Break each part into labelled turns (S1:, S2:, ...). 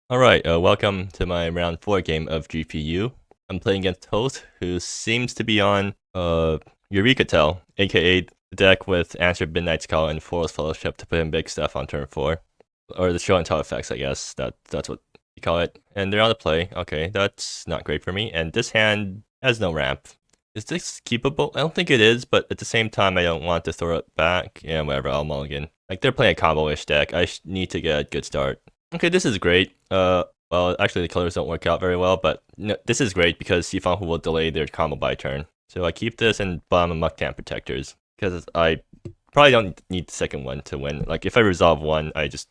S1: Alright, welcome to my round 4 game of GPU. I'm playing against Toast, who seems to be on EurekaTell, aka the deck with Answer Midnight's Call and Forest Fellowship to put in big stuff on turn 4. Or the show and tell effects, I guess. That's what you call it. And they're on the play. Okay, that's not great for me. And this hand has no ramp. Is this keepable? I don't think it is, but at the same time, I don't want to throw it back. Yeah, whatever, I'll mulligan. Like, they're playing a combo-ish deck. I need to get a good start. Okay, this is great. Well, actually the colors don't work out very well, but no, this is great because Sifang will delay their combo by turn. So I keep this and bomb Mucktan Protectors, because I probably don't need the second one to win. Like, if I resolve one, it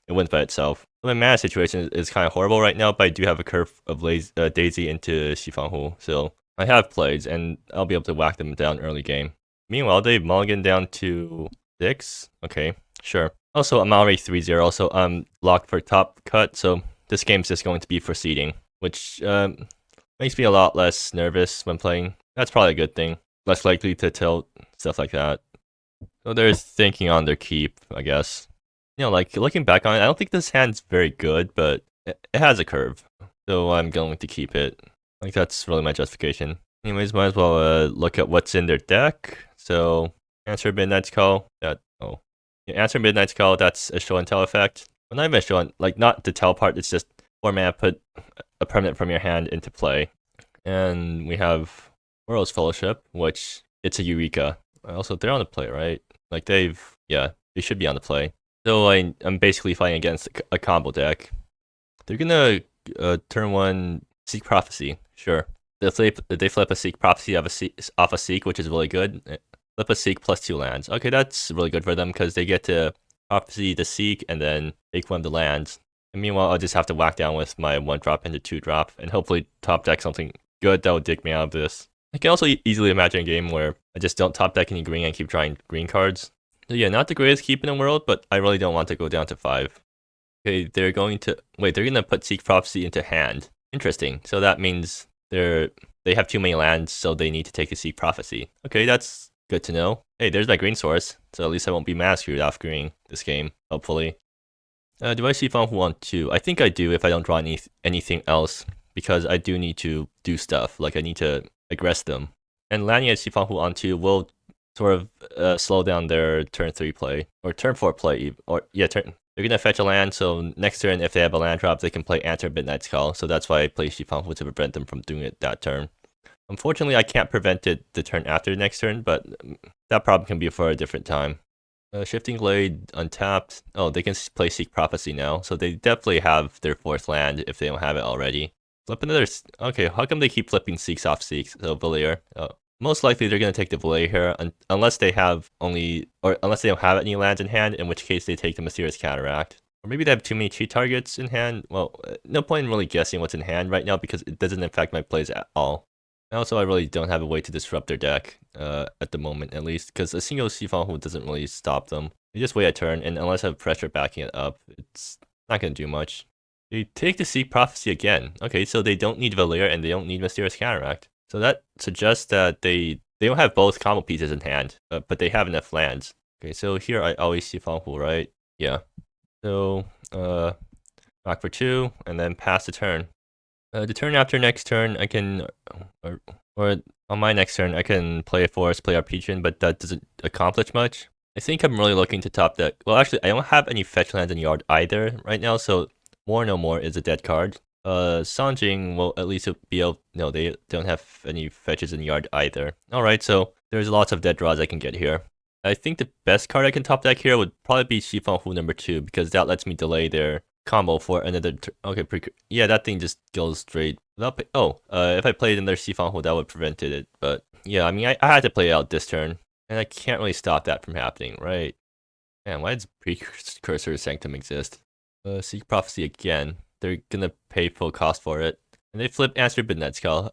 S1: wins by itself. My mana situation is kind of horrible right now, but I do have a curve of Daisy into Sifang, so I have plays, and I'll be able to whack them down early game. Meanwhile, they mulligan down to 6. Okay, sure. Also, I'm already 3-0, so I'm locked for top cut, so this game's just going to be for seeding, which makes me a lot less nervous when playing. That's probably a good thing. Less likely to tilt, stuff like that. So they're thinking on their keep, I guess. You know, like, looking back on it, I don't think this hand's very good, but it has a curve. So I'm going to keep it. Like, that's really my justification. Anyways, might as well look at what's in their deck. So, Answer Midnight's Call. Answer Midnight's Call, that's a show and tell effect. Well, not even a show and, like, not the tell part, it's just 4 mana, put a permanent from your hand into play. And we have Forest Fellowship, which it's a Eureka. Also, they're on the play, right? Like, they should be on the play. So I'm basically fighting against a combo deck. They're gonna turn 1 Seek Prophecy, sure. They flip a Seek Prophecy off a Seek, which is really good. Flip a Seek plus 2 lands. Okay, that's really good for them because they get to Prophecy the Seek and then take one of the lands. And meanwhile, I'll just have to whack down with my 1-drop into 2-drop and hopefully top deck something good that will dig me out of this. I can also easily imagine a game where I just don't top deck any green and keep trying green cards. So yeah, not the greatest keep in the world, but I really don't want to go down to 5. Okay, they're going to put Seek Prophecy into hand. Interesting. So that means they have too many lands, so they need to take a Seek Prophecy. Okay, that's good to know. Hey, there's my green source, so at least I won't be mana screwed off green this game, hopefully. Do I see Fang Hu on 2? I think I do if I don't draw anything else, because I do need to do stuff, like I need to aggress them. And landing at Sifang Hu on 2 will sort of slow down their turn 3 play, or turn 4 play, they're gonna fetch a land, so next turn, if they have a land drop, they can play Answer Midnight's Call, so that's why I play Sifang Hu to prevent them from doing it that turn. Unfortunately, I can't prevent it the turn after the next turn, but that problem can be for a different time. Shifting Blade untapped. Oh, they can play Seek Prophecy now, so they definitely have their 4th land if they don't have it already. Flip another. Okay, how come they keep flipping Seeks off Seeks? So Valier. Most likely they're gonna take the Valier here, unless they unless they don't have any lands in hand, in which case they take the Mysterious Cataract. Or maybe they have too many cheat targets in hand. Well, no point in really guessing what's in hand right now because it doesn't affect my plays at all. And also, I really don't have a way to disrupt their deck, at the moment at least, because a single Sifang Hu doesn't really stop them. They just wait a turn, and unless I have pressure backing it up, it's not going to do much. They take the Seek Prophecy again. Okay, so they don't need Valier, and they don't need Mysterious Cataract. So that suggests that they don't have both combo pieces in hand, but they have enough lands. Okay, so here I always Sifang Hu, right? Yeah. So, back for 2, and then pass the turn. The turn after next turn, I can, or on my next turn, I can play a Forest, play Arpeggian, but that doesn't accomplish much. I think I'm really looking to top deck. Well, actually, I don't have any fetch lands in yard either right now, so More No More is a dead card. Sanjing will at least be able. No, they don't have any fetches in yard either. Alright, so there's lots of dead draws I can get here. I think the best card I can top deck here would probably be Sifang Hu number 2, because that lets me delay their combo for another okay, yeah, that thing just goes straight without if I played another Sifang Hu, that would prevent it, but yeah, I mean, I had to play out this turn, and I can't really stop that from happening, right? Man, why does Precursor Sanctum exist? Seek Prophecy again. They're gonna pay full cost for it, and they flip Answer Midnight's Call.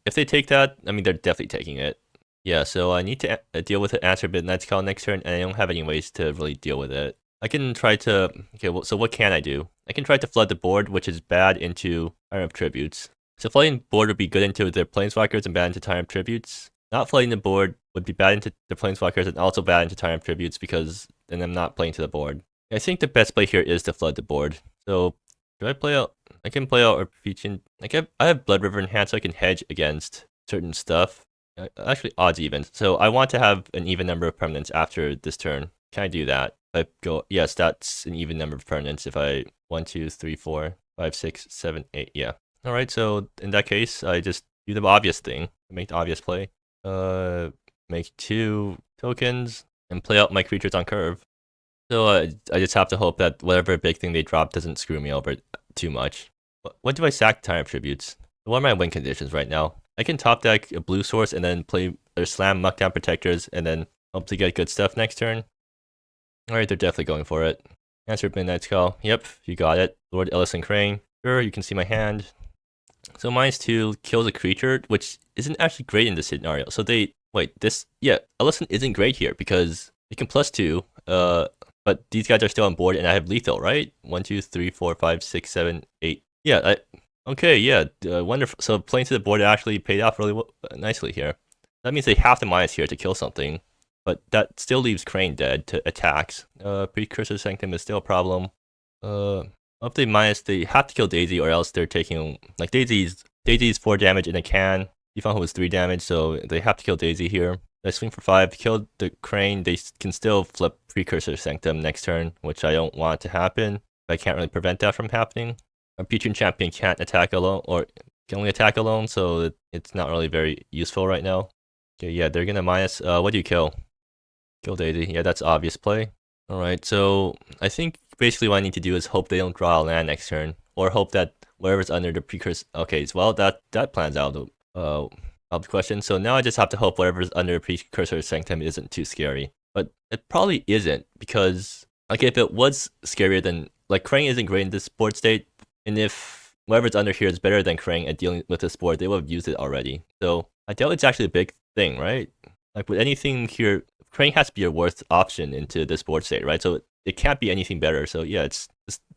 S1: If they take that, I mean, they're definitely taking it. Yeah, so I need to deal with it, Answer Midnight's Call next turn, and I don't have any ways to really deal with it. I can try to, okay, well, so what can I do? I can try to flood the board, which is bad, into Tyrant of Tributes. So flooding the board would be good into their Planeswalkers and bad into Tyrant of Tributes. Not flooding the board would be bad into the Planeswalkers and also bad into Tyrant of Tributes because then I'm not playing to the board. I think the best play here is to flood the board. So Do I play out? I can play out Arpeggian. I have Blood River in hand, so I can hedge against certain stuff. Actually, odds even. So I want to have an even number of permanents after this turn. Can I do that? I go, yes, that's an even number of permanents. If I 1, 2, 3, 4, 5, 6, 7, 8, yeah. All right, so in that case, I just do the obvious thing, make the obvious play. Make 2 tokens and play out my creatures on curve. So I just have to hope that whatever big thing they drop doesn't screw me over too much. What do I sack Time of Tributes? What are my win conditions right now? I can top deck a blue source and then play or slam Muckdown Protectors and then hope to get good stuff next turn. Alright, they're definitely going for it. Answer Midnight's Call. Yep, you got it. Lord Ellison Crane. Sure, you can see my hand. So -2 kills a creature, which isn't actually great in this scenario. So Ellison isn't great here because they can +2. But these guys are still on board, and I have lethal, right? 1, 2, 3, 4, 5, 6, 7, 8. Yeah, okay, yeah, wonderful. So playing to the board actually paid off really nicely here. That means they have to minus here to kill something, but that still leaves Crane dead to attacks. Precursor Sanctum is still a problem. If they minus, they have to kill Daisy, or else they're taking like Daisy's 4 damage in a can. Yifan was 3 damage, so they have to kill Daisy here. I swing for 5, kill the Crane. They can still flip Precursor Sanctum next turn, which I don't want to happen. I can't really prevent that from happening. Our Patron Champion can't attack alone, or can only attack alone, so it's not really very useful right now. Okay, yeah, they're gonna minus. What do you kill? Kill Daisy. Yeah, that's obvious play. Alright, so I think basically what I need to do is hope they don't draw a land next turn, or hope that whatever's under the Precursor. Okay, well, that plans out of the question. So now I just have to hope whatever's under Precursor Sanctum isn't too scary. But it probably isn't, because like if it was scarier, then like Krang isn't great in this board state, and if whatever's under here is better than Krang at dealing with this board, they would have used it already. So I doubt it's actually a big thing, right? Like with anything here, Krang has to be a worst option into this board state, right? So it can't be anything better. So yeah, it's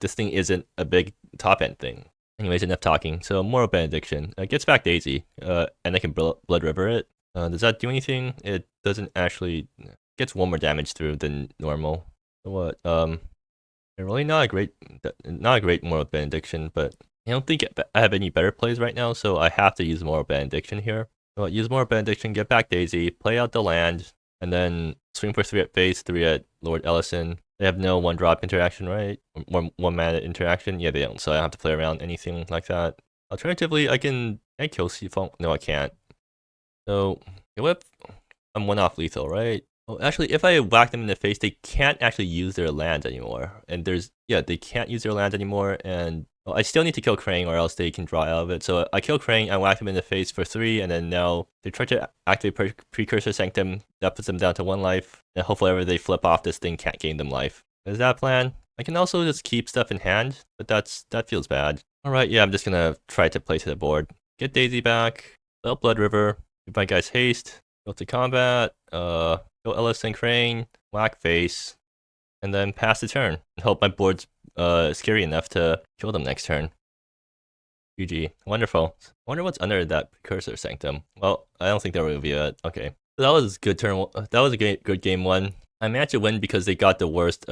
S1: this thing isn't a big top end thing. Anyways, enough talking. So Moral Benediction gets back Daisy, and I can Blood River it. Does that do anything? It doesn't actually. Gets 1 more damage through than normal. So what? Really not a great Moral Benediction, but I don't think I have any better plays right now, so I have to use Moral Benediction here. So use Moral Benediction, get back Daisy, play out the land, and then swing for 3 at face, 3 at Lord Ellison. They have no 1-drop interaction, right? Or 1 mana interaction? Yeah, they don't, so I don't have to play around anything like that. Alternatively, I can kill Seafoam. No, I can't. So, whip. I'm 1-off lethal, right? Oh, actually, if I whack them in the face, they can't actually use their land anymore. And they can't use their land anymore, and I still need to kill Krang, or else they can draw out of it. So I kill Krang, I whack them in the face for 3, and then now they try to activate Precursor Sanctum. That puts them down to 1 life, and hopefully whenever they flip off, this thing can't gain them life. Is that plan? I can also just keep stuff in hand, but that feels bad. Alright, yeah, I'm just gonna try to play to the board. Get Daisy back, spell Blood River, give my guys haste, go to combat, go Ellison Crane, whack face, and then pass the turn, and hope my board's scary enough to kill them next turn. GG. Wonderful. I wonder what's under that Precursor Sanctum. Well, I don't think they'll reveal it. Okay. So that was good turn. That was a good game 1. I managed to win because they got the worst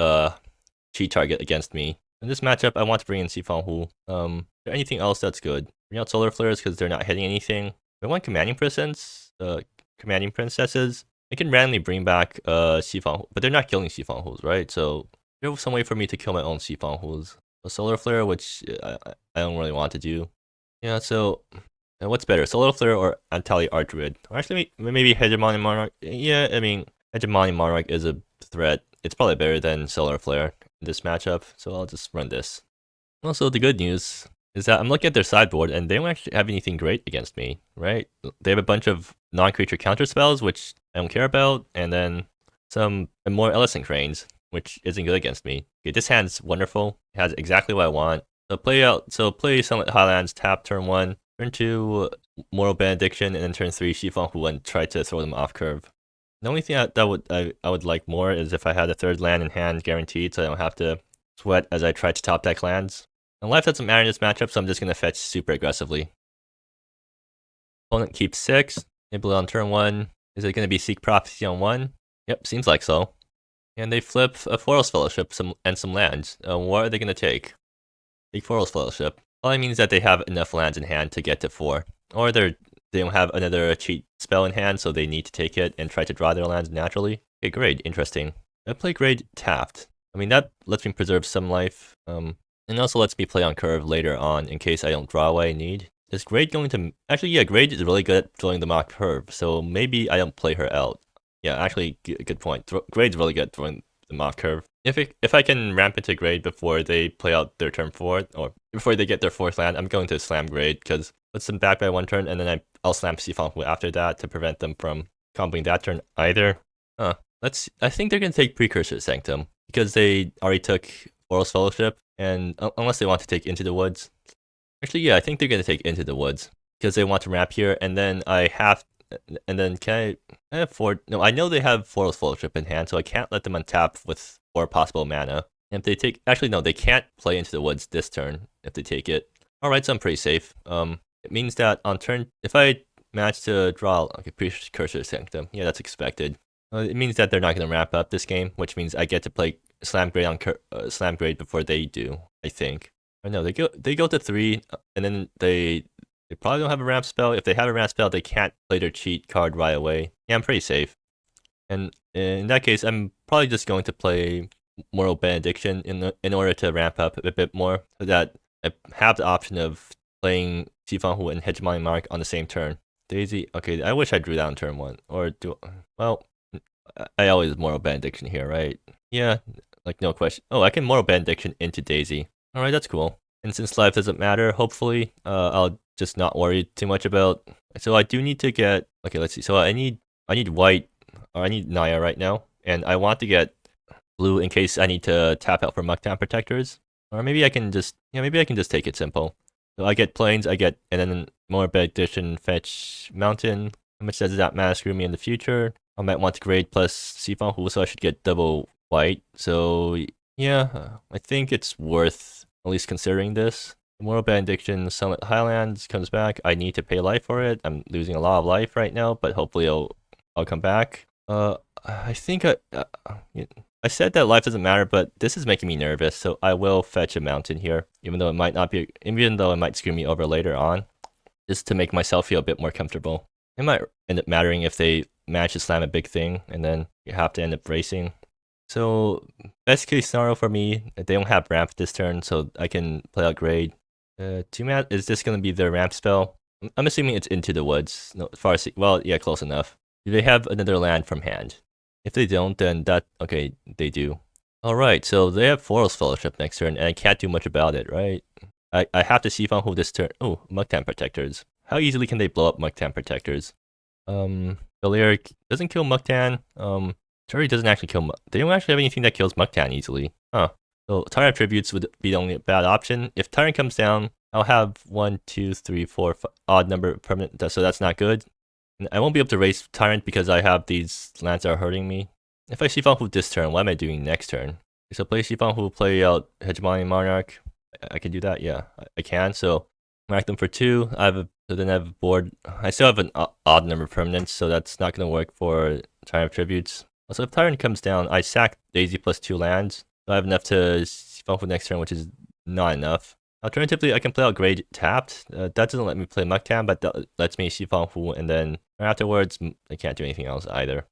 S1: cheat target against me. In this matchup, I want to bring in Sifang Hu. Is there anything else that's good? Bring out Solar Flares because they're not hitting anything. I want Commanding Princesses. I can randomly bring back Sifang Hu, but they're not killing Sifang Hus, right? So there's some way for me to kill my own Sifang Hus. A Solar Flare, which I don't really want to do. Yeah, so what's better, Solar Flare or Antali Archdruid? Or actually, maybe Hegemony Monarch. Yeah, I mean, Hegemony Monarch is a threat. It's probably better than Solar Flare in this matchup, so I'll just run this. Also, the good news is that I'm looking at their sideboard, and they don't actually have anything great against me, right? They have a bunch of non-creature counter spells, which I don't care about, and then some more Ellison Cranes, which isn't good against me. Okay, this hand's wonderful. It has exactly what I want. So play Sunlit Highlands, tap turn 1, turn 2 Moral Benediction, and then turn 3 Shifang Hu and try to throw them off curve. The only thing I would like more is if I had a 3rd land in hand guaranteed, so I don't have to sweat as I try to top deck lands. And life doesn't matter in this matchup, so I'm just going to fetch super aggressively. Opponent keeps 6, enable it on turn 1. Is it going to be Seek Prophecy on 1? Yep, seems like so. And they flip a Forest Fellowship and some lands. What are they going to take? Take Forest Fellowship. Probably means that they have enough lands in hand to get to 4. Or they don't have another cheat spell in hand, so they need to take it and try to draw their lands naturally. Okay, great, interesting. I play Grade tapped. I mean, that lets me preserve some life, and also lets me play on curve later on in case I don't draw what I need. Is Grade going to... Actually, yeah, Grade is really good at throwing the mock curve, so maybe I don't play her out. Yeah, actually, good point. Grade's really good at throwing the mock curve. If I can ramp into Grade before they play out their turn 4, or before they get their 4th land, I'm going to slam Grade, because puts them back by 1 turn, and then I'll slam Sifang after that to prevent them from comboing that turn either. I think they're going to take Precursor Sanctum, because they already took Forest Fellowship, and unless they want to take Into the Woods. Actually, yeah, I think they're going to take Into the Woods, because they want to ramp here, and then and then can I afford... No, I know they have Forest Fellowship in hand, so I can't let them untap with 4 possible mana. And if they take... Actually, no, they can't play Into the Woods this turn if they take it. Alright, so I'm pretty safe. It means that on turn... If I manage to draw... Okay, Precursor Sanctum. Yeah, that's expected. It means that they're not going to ramp up this game, which means I get to play Slam Grade on Slam Grade before they do, I think. Or no, they go to 3, and then they probably don't have a ramp spell. If they have a ramp spell, they can't play their cheat card right away. Yeah, I'm pretty safe. And in that case, I'm probably just going to play Moral Benediction in order to ramp up a bit more, so that I have the option of playing Sifang and Hegemony Monarch on the same turn. Daisy, okay, I wish I drew that on turn 1. Or well, I always Moral Benediction here, right? Yeah, like no question. Oh, I can Moral Benediction into Daisy. Alright, that's cool. And since life doesn't matter, hopefully, I'll just not worry too much about... So I do need to get... Okay, let's see. So I need white, or I need Naya right now. And I want to get blue in case I need to tap out for Mucktown Protectors. Or maybe I can just... Yeah, maybe I can just take it simple. So I get Plains, and then more Benediction, fetch Mountain. How much does that mana screw me in the future? I might want to grade plus Sifang, so I should get double white. So yeah, I think it's worth at least considering this. Moral Benediction, Summit Highlands comes back. I need to pay life for it. I'm losing a lot of life right now, but hopefully I'll come back. I think I said that life doesn't matter, but this is making me nervous, so I will fetch a mountain here, even though it might screw me over later on, just to make myself feel a bit more comfortable. It might end up mattering if they manage to slam a big thing, and then you have to end up racing. So, best case scenario for me, they don't have ramp this turn, so I can play out Grade. 2-mana, is this going to be their ramp spell? I'm assuming it's Into the Woods. No, Farsight, well, yeah, close enough. Do they have another land from hand? If they don't, then okay, they do. Alright, so they have Forest Fellowship next turn, and I can't do much about it, right? I have to Sifang who this turn. Oh, Mucktown Protectors. How easily can they blow up Mucktown Protectors? Balearic doesn't kill Mucktown. Turi doesn't actually kill They don't actually have anything that kills Mucktown easily. Huh. So Tyrant Tributes would be the only bad option. If Tyrant comes down, I'll have 1, 2, 3, 4, odd number of permanent, so that's not good. And I won't be able to raise Tyrant because I have these lands that are hurting me. If I Sifang Hu this turn, what am I doing next turn? So play Sifang Hu, play out Hegemony Monarch. I can do that, yeah, I can. So mark them for 2. So then I have a board. I still have an odd number of permanents, so that's not going to work for Tyrant Tributes. Also, if Tyrant comes down, I sack Daisy plus 2 lands. So I have enough to Sifang Hu next turn, which is not enough. Alternatively, I can play out Grade tapped. That doesn't let me play Mucktown, but that lets me Sifang Hu, and then afterwards, I can't do anything else either.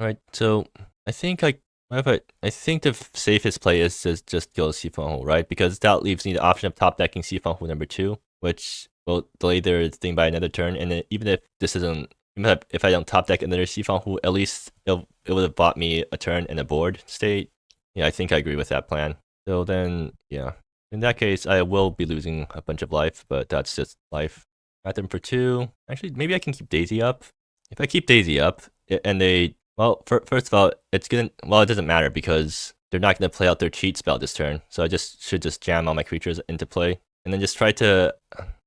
S1: Alright, so I think the safest play is to just go Sifang Hu, right? Because that leaves me the option of top decking Sifang Hu number 2, which will delay their thing by another turn. And then even if I don't top deck another Sifang Hu, at least it would have bought me a turn and a board state. Yeah, I think I agree with that plan. So then, yeah. In that case, I will be losing a bunch of life, but that's just life. At them for 2. Actually, maybe I can keep Daisy up. If I keep Daisy up, and they... Well, first of all, it doesn't matter because they're not going to play out their cheat spell this turn. So I should just jam all my creatures into play. And then just try to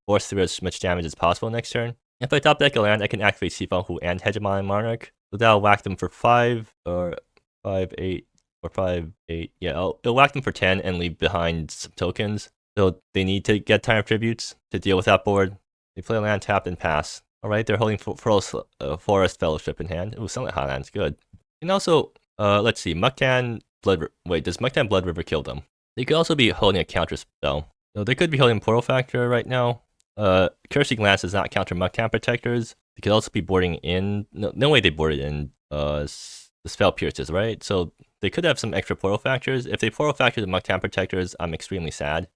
S1: force through as much damage as possible next turn. If I top deck a land, I can activate Sifang Hu and Hegemony Monarch. So that'll whack them for 5, or 5, 8, or 5, 8. Yeah, it'll whack them for 10 and leave behind some tokens. So they need to get Tyrant Tributes to deal with that board. They play a land tapped and pass. Alright, they're holding Forest Fellowship in hand. Ooh, Sunlit Highlands, good. And also, let's see, Mucktown Blood... Wait, does Mucktown Blood River kill them? They could also be holding a counter spell. So they could be holding Portal Factor right now. Cursing Lance does not counter Mucktown Protectors. They could also be boarding in. No way they boarded in the Spell Pierces, right? So they could have some extra Portal Factors. If they Portal Factor the Mucktown Protectors, I'm extremely sad.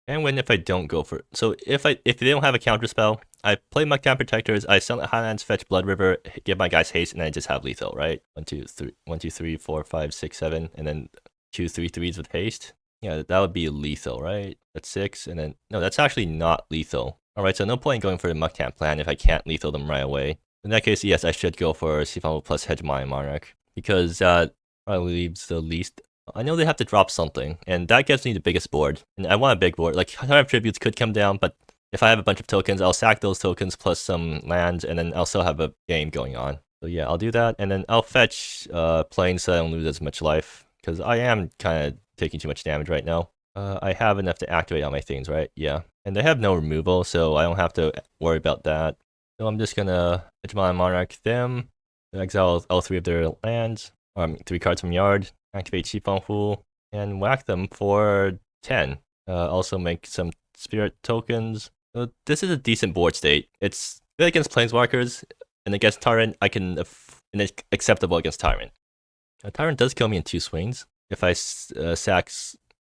S1: And win if I don't go for it. So if they don't have a counter spell, I play Mucktown Protectors, I sell Highlands, fetch Blood River, give my guys haste, and I just have lethal, right? 1, 2, 3, 4, 5, 6, 7, and then 2, 3 threes with haste. Yeah, that would be lethal, right? That's 6, and then no, that's actually not lethal. Alright, so no point going for the Mucktown plan if I can't lethal them right away. In that case, yes, I should go for Seafoam plus Hegemony Monarch, because that probably leaves the least. I know they have to drop something, and that gives me the biggest board. And I want a big board. Like, Time of Tributes could come down, but if I have a bunch of tokens, I'll sack those tokens plus some lands, and then I'll still have a game going on. So yeah, I'll do that, and then I'll fetch planes so I don't lose as much life, because I am kind of taking too much damage right now. I have enough to activate all my things, right? Yeah. And they have no removal, so I don't have to worry about that. So I'm just gonna Hegemony Monarch them, exile all 3 of their lands, 3 cards from yard, activate Chiffon, and whack them for 10. Also make some spirit tokens. So this is a decent board state. It's good against Planeswalkers, and against Tyrant, and it's acceptable against Tyrant. Tyrant does kill me in 2 swings if I sack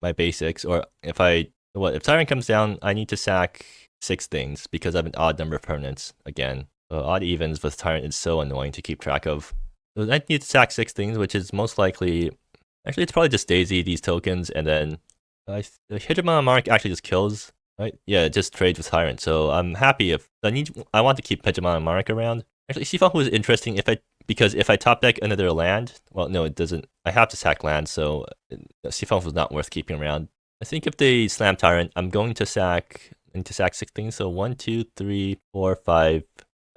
S1: my basics, or if Tyrant comes down, I need to sack 6 things because I have an odd number of permanents again. Odd evens with Tyrant is so annoying to keep track of. So I need to sack 6 things, which is most likely. Actually, it's probably just Daisy these tokens, and then the Hegemony Monarch actually just kills, right? Yeah, it just trades with Tyrant. So I'm happy if I want to keep Hegemony Monarch around. Actually, Shifahu is interesting because if I top deck another land, well, no, it doesn't. I have to sack land, so Shifahu was not worth keeping around. I think if they slam Tyrant, I'm going to sack. I need to sack 6 things. So 1, 2, 3, 4, 5,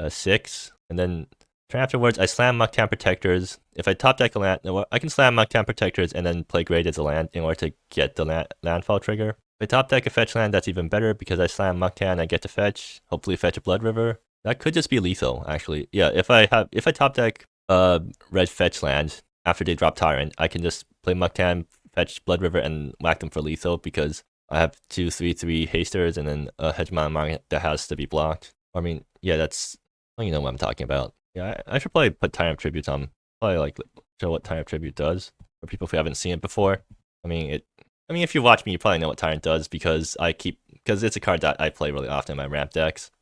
S1: 6, and then. Afterwards, I slam Mucktown Protectors. If I top deck a land, I can slam Mucktown Protectors and then play Great as a land in order to get the landfall trigger. If I top deck a fetch land, that's even better because I slam Mucktown, I get to fetch, hopefully fetch a Blood River. That could just be lethal, actually. Yeah, if I top deck red fetch land after they drop Tyrant, I can just play Mucktown, fetch Blood River, and whack them for lethal because I have 2, 3, 3 hasters and then a Hegemony Monarch that has to be blocked. I mean, yeah, you know what I'm talking about. Yeah, I should probably put Time of Tribute on. Probably show what Time of Tribute does for people who haven't seen it before. I mean, if you watch me, you probably know what Tyrant does because it's a card that I play really often in my ramp decks.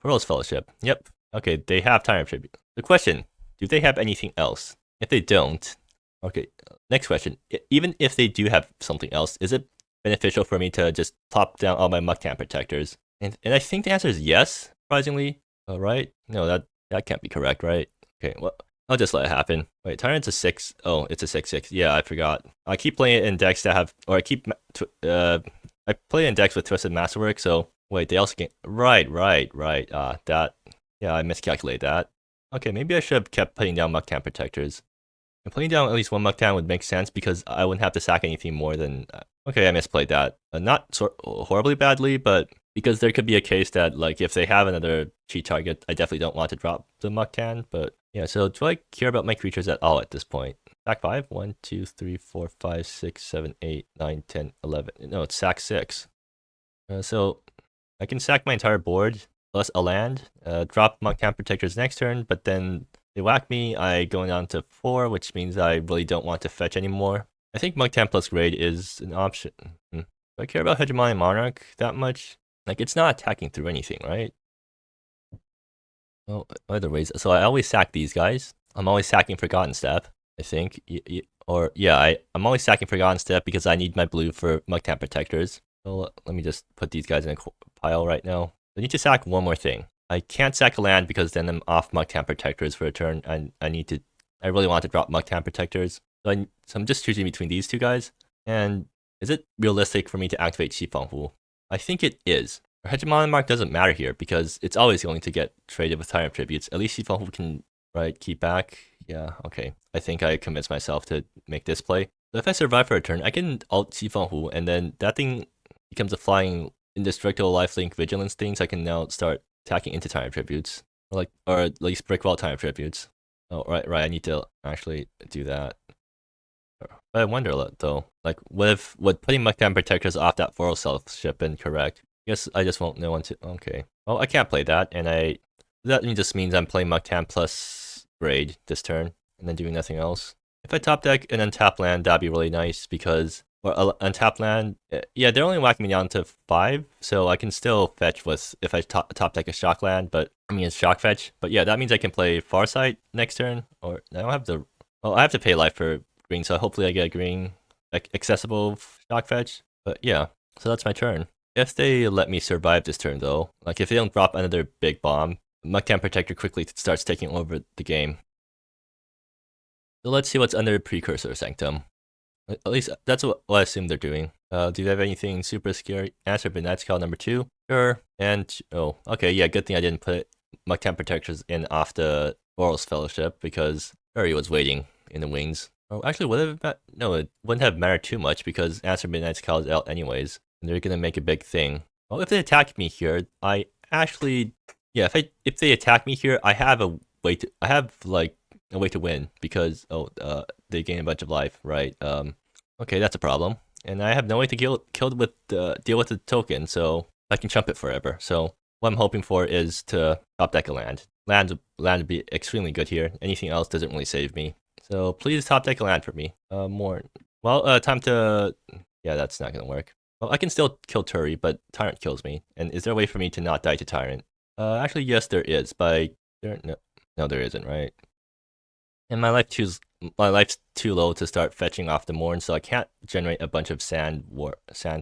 S1: Pearl's Fellowship. Yep. Okay, they have Time of Tribute. The question: do they have anything else? If they don't, okay. Next question: even if they do have something else, is it beneficial for me to just plop down all my Mucktown Protectors? And I think the answer is yes. Surprisingly, right? No, that can't be correct, right? Okay, well, I'll just let it happen. Wait, Tyrant's a 6. Oh, it's a 6/6. Yeah, I forgot. I keep playing it in decks that have, or I play in decks with Twisted Masterwork. So wait, they also get right. Yeah, I miscalculated that. Okay, maybe I should have kept putting down Mucktown Protectors. And putting down at least 1 Mucktown would make sense because I wouldn't have to sack anything more than. Okay, I misplayed that. Not horribly badly, but. Because there could be a case that, if they have another cheat target, I definitely don't want to drop the Mucktown. But yeah, so do I care about my creatures at all at this point? Sack 5? 1, 2, 3, 4, 5, 6, 7, 8, 9, 10, 11. No, it's sack 6. So I can sack my entire board plus a land, drop Mucktown Protectors next turn, but then they whack me. I go down to 4, which means I really don't want to fetch anymore. I think Mucktown plus Raid is an option. Do I care about Hegemony Monarch that much? It's not attacking through anything, right? Well, other ways. So I always sack these guys. I'm always sacking Forgotten Step, I think. I'm always sacking Forgotten Step because I need my blue for Mucktown Protectors. So let me just put these guys in a pile right now. I need to sack one more thing. I can't sack a land because then I'm off Mucktown Protectors for a turn. I really want to drop Mucktown Protectors. So I'm just choosing between these 2 guys. And is it realistic for me to activate Chiffon? I think it is. Hegemony Monarch doesn't matter here because it's always going to get traded with Tyrant Tributes. At least Chiffon can keep back. Yeah, okay. I think I convinced myself to make this play. So if I survive for a turn, I can alt Chiffon, and then that thing becomes a flying indestructible lifelink vigilance thing, so I can now start attacking into Tyrant Tributes. Or at least Brickwall Tyrant Tributes. Oh, right, I need to actually do that. But I wonder though, like, would putting Muktan Protectors off that Forest Fellowship been correct? Guess I just won't know until. Okay. Well, I can't play that, and that just means I'm playing Muktan plus Raid this turn, and then doing nothing else. If I top deck an untap land, that'd be really nice because untap land, yeah, they're only whacking me down to 5, so I can still fetch with if I top deck a shock land, but I mean it's shock fetch. But yeah, that means I can play Farsight next turn, or I don't have the. Well, I have to pay life for green, so hopefully I get a green accessible shock fetch. But yeah, so that's my turn. If they let me survive this turn though, like if they don't drop another big bomb, Muktan Protector quickly starts taking over the game. So let's see what's under Precursor Sanctum. At least that's what I assume they're doing. Do they have anything super scary? Answer Midnight's Call number 2. Sure. And oh, okay, yeah, good thing I didn't put Muktan Protectors in off the Forest Fellowship because Curry was waiting in the wings. Oh, actually, no, it wouldn't have mattered too much because Answer Midnight's Call is out anyways, and they're gonna make a big thing. Well, if they attack me here, I actually, yeah, if they attack me here, I have a way to win because they gain a bunch of life, right? Okay, that's a problem, and I have no way to deal with the token, so I can chump it forever. So what I'm hoping for is to top deck a land. Land would be extremely good here. Anything else doesn't really save me. So please top deck a land for me. More. Well, time to. Yeah, that's not gonna work. Well, I can still kill Turi, but Tyrant kills me. And is there a way for me to not die to Tyrant? Actually, yes, there is. No, there isn't, right? And my life's too low to start fetching off the Morn, so I can't generate a bunch of sand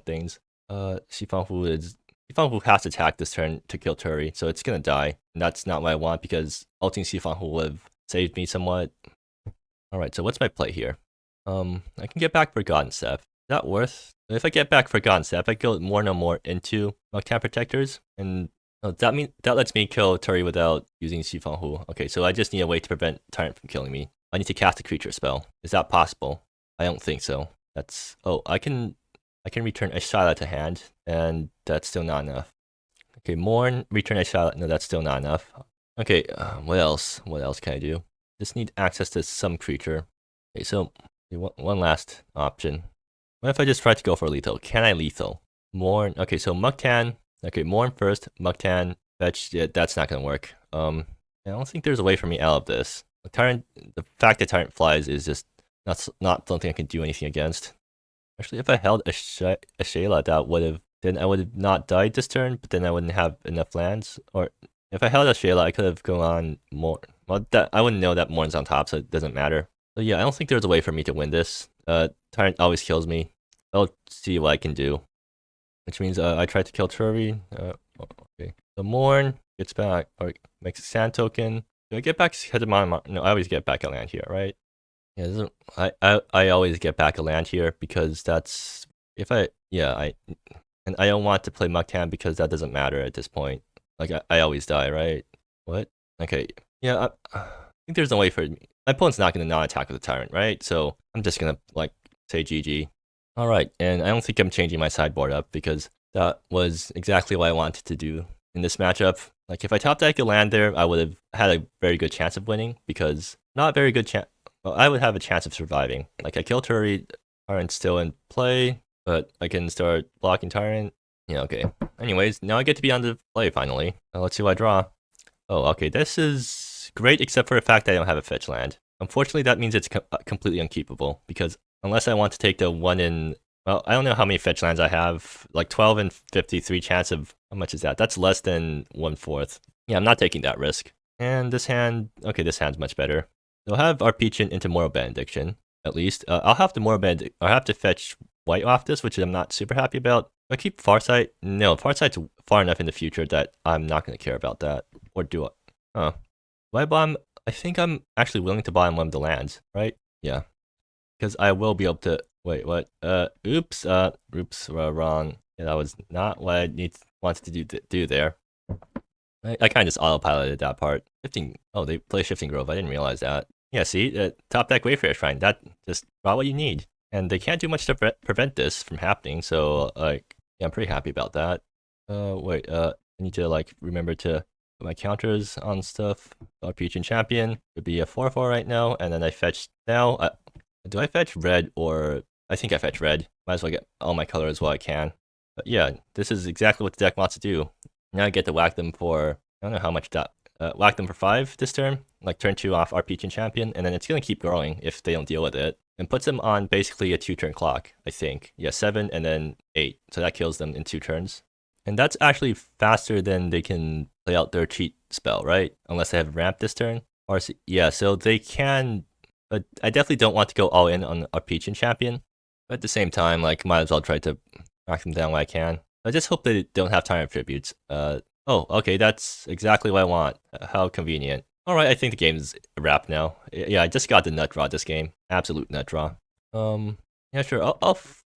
S1: things. Shifanhu has to attack this turn to kill Turi, so it's gonna die. And that's not what I want because ulting Shifanhu would have saved me somewhat. Alright, so what's my play here? I can get back Forgotten Step. Is that worth? If I get back Forgotten Step, I go more no more into Muktan Protectors, and that lets me kill Turi without using Shifanhu. Okay, so I just need a way to prevent Tyrant from killing me. I need to cast a creature spell. Is that possible? I don't think so. I can return a Shyla to hand, and that's still not enough. Okay, Morn, return a Shyla. No, that's still not enough. Okay, what else? What else can I do? Just need access to some creature. Okay, so one last option. What if I just try to go for lethal? Can I lethal? Morn. Okay, so Muktan. Okay, Morn first. Muktan. Fetch. Yeah, that's not gonna work. I don't think there's a way for me out of this. The fact that Tyrant flies is just not something I can do anything against. Actually, if I held a Shayla, then I would have not died this turn, but then I wouldn't have enough lands. Or if I held a Shayla, I could have gone on more. Well, I wouldn't know that Morn's on top, so it doesn't matter. So yeah, I don't think there's a way for me to win this. Tyrant always kills me. I'll see what I can do. Which means I try to kill Turi. Okay. The Morn gets back, or makes a sand token. Do I get back Hegemon? No, I always get back a land here, right? Yeah, I always get back a land here because that's and I don't want to play Muktan because that doesn't matter at this point. Like I always die, right? What? Okay, yeah, I think there's no way for me. My opponent's not gonna not attack with the Tyrant, right? So I'm just gonna say GG. All right, and I don't think I'm changing my sideboard up because that was exactly what I wanted to do in this matchup. Like if I top deck a land there, I would have had a very good chance of winning because not a very good chance. Well, I would have a chance of surviving. Like I kill Turi, Tyrant's still in play, but I can start blocking Tyrant. Yeah, okay. Anyways, now I get to be on the play finally. Let's see what I draw. Oh, okay, this is great except for the fact that I don't have a fetch land. Unfortunately, that means it's completely unkeepable because unless I want to take the one in, well, I don't know how many fetch lands I have, like 12 and 53 chance of, how much is that? That's less than 1/4. Yeah, I'm not taking that risk. And this hand, okay, this hand's much better. So I'll have Arpeachin into Moral Benediction, at least. I'll have to fetch white off this, which I'm not super happy about. Do I keep Farsight? No, Farsight's far enough in the future that I'm not going to care about that. Or do I? Huh. Do I bomb? I think I'm actually willing to buy one of the lands, right? Yeah. Because I will be able to... Wait, what? Oops, wrong. Yeah, that was not what I wanted to do there. I kind of just autopiloted that part. Oh, they play Shifting Grove. I didn't realize that. Yeah, see? Top deck Wayfarer Shrine. That just brought what you need. And they can't do much to prevent this from happening, so, yeah, I'm pretty happy about that. Wait, I need to, remember to put my counters on stuff. Arpeachin Champion would be a 4/4 right now, and then I fetch now. Do I fetch red or... I think I fetch red. Might as well get all my colors while I can. But yeah, this is exactly what the deck wants to do. Now I get to whack them for... I don't know how much that... whack them for 5 this turn. Like turn 2 off RP and Champion. And then it's going to keep growing if they don't deal with it. And puts them on basically a 2-turn clock, I think. Yeah, 7 and then 8. So that kills them in 2 turns. And that's actually faster than they can play out their cheat spell, right? Unless they have ramp this turn. Or yeah, so they can... But I definitely don't want to go all in on our Peach and Champion. But at the same time, like, might as well try to knock them down when I can. I just hope they don't have time of tributes. Oh, okay, that's exactly what I want. How convenient. Alright, I think the game's a wrap now. Yeah, I just got the nut draw this game. Absolute nut draw. Yeah, sure,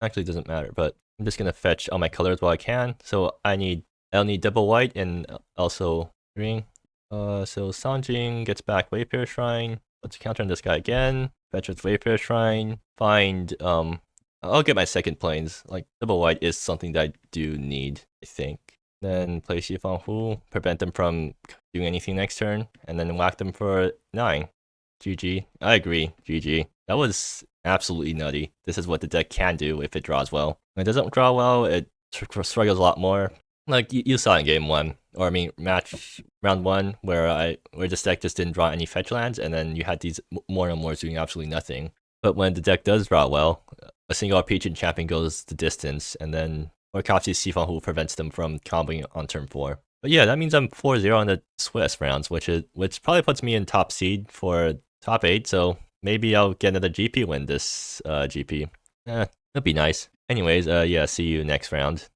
S1: actually, it doesn't matter, but I'm just gonna fetch all my colors while I can. So I'll need double white and also green. So Sanjing gets back Wayfarer Shrine. Let's counter on this guy again. Fetch with Wayfarer Shrine. Find, I'll get my second planes. Like, double white is something that I do need, I think. Then play Xifang Hu, prevent them from doing anything next turn, and then whack them for 9. GG. I agree, GG. That was absolutely nutty. This is what the deck can do if it draws well. When it doesn't draw well, it struggles a lot more. Like, you saw in game 1, or I mean, match round 1, where this deck just didn't draw any fetch lands, and then you had these more and more doing absolutely nothing. But when the deck does draw well, a single Peach and Champion goes the distance, and then Orkowski's Xifang Hu prevents them from comboing on turn 4. But yeah, that means I'm 4-0 on the Swiss rounds, which probably puts me in top seed for top 8, so maybe I'll get another GP win this GP. That'd be nice. Anyways, yeah, see you next round.